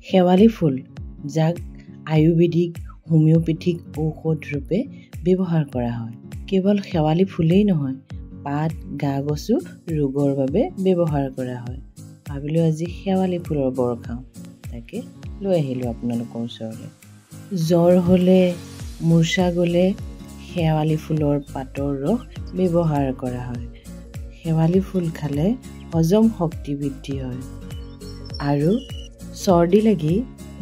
শেৱালি ফুল যাক আয়ুৰ্বেদিক হোমিওপেথিক ঔষধ ৰূপে ব্যৱহাৰ কৰা হয়। কেৱল শেৱালি ফুলেই নহয়, পাত গা গছো ৰোগৰ বাবে ব্যৱহাৰ কৰা হয়। ভাবিলোঁ আজি শেৱালি ফুলৰ বৰ খাওঁ, তাকে লৈ আহিলোঁ আপোনালোকৰ ওচৰলৈ। জ্বৰ হ'লে, মূৰ্ছা গ'লে শেৱালি ফুলৰ পাতৰ ৰস ব্যৱহাৰ কৰা হয়। শেৱালি ফুল খালে হজম শক্তি বৃদ্ধি হয় আৰু চৰ্দি লাগি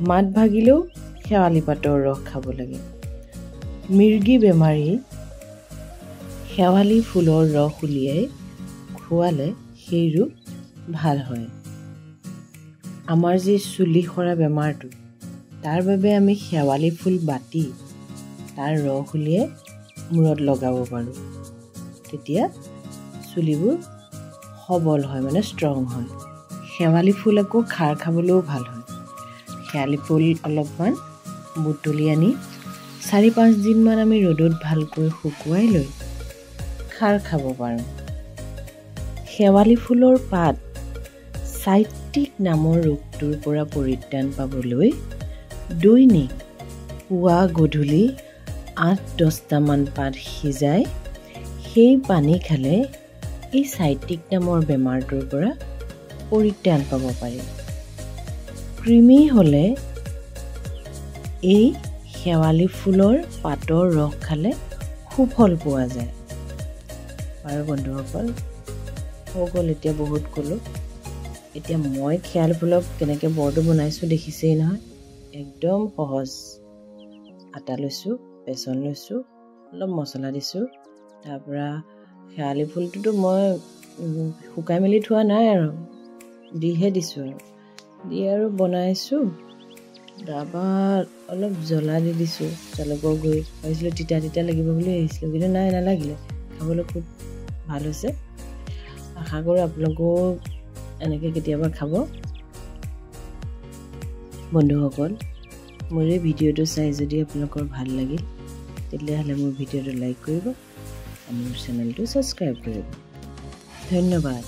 মাত ভাগিলেও শেৱালি পাতৰ ৰস খাব লাগে। মিৰ্গী বেমাৰী শেৱালি ফুলৰ ৰস উলিয়াই খোৱালে সেই ৰোগ ভাল হয়। আমাৰ যি চুলি সৰা বেমাৰটো, তাৰ বাবে আমি শেৱালি ফুল বাটি তাৰ ৰস উলিয়াই মূৰত লগাব পাৰোঁ। তেতিয়া চুলিবোৰ সবল হয়, মানে ষ্ট্ৰং হয়। শেৱালি ফুল আকৌ খাৰ খাবলৈও ভাল হয়। শেৱালি ফুল অলপমান বুটলি আনি 4-5 দিনমান আমি ৰ'দত ভালকৈ শুকুৱাই লৈ খাৰ খাব পাৰোঁ। শেৱালি ফুলৰ পাত চাইট্ৰিক নামৰ ৰোগটোৰ পৰা পৰিত্ৰাণ পাবলৈ দৈনিক পুৱা গধূলি 8-10টামান পাত সিজাই সেই পানী খালে এই চাইট্ৰিক নামৰ বেমাৰটোৰ পৰা পৰিত্ৰাণ পাব পাৰি। কৃমি হ'লে এই শেৱালি ফুলৰ পাতৰ ৰস খালে সুফল পোৱা যায়। আৰু বন্ধুসকল, সকল এতিয়া বহুত ক'লোঁ। এতিয়া মই শেৱালি ফুলক কেনেকৈ বৰটো বনাইছোঁ দেখিছেই নহয়। একদম সহজ। আটা লৈছোঁ, বেচন লৈছোঁ, অলপ মছলা দিছোঁ। তাৰপৰা শেৱালি ফুলটোতো মই শুকাই মেলি থোৱা নাই আৰু দিহে দিছোঁ আৰু বনাইছোঁ। তাৰপৰা অলপ জ্বলা দি দিছোঁ, জালুকৰ গুড়ি। ভাবিছিলোঁ তিতা তিতা লাগিব বুলি আহিছিলোঁ, কিন্তু নাই, নালাগিলে। খাবলৈ খুব ভাল হৈছে। আশা কৰোঁ আপোনালোকেও এনেকৈ কেতিয়াবা খাব। বন্ধুসকল, মোৰ এই ভিডিঅ'টো চাই যদি আপোনালোকৰ ভাল লাগিল, তেতিয়াহ'লে মোৰ ভিডিঅ'টো লাইক কৰিব আৰু মোৰ চেনেলটো ছাবস্ক্ৰাইব কৰিব। ধন্যবাদ।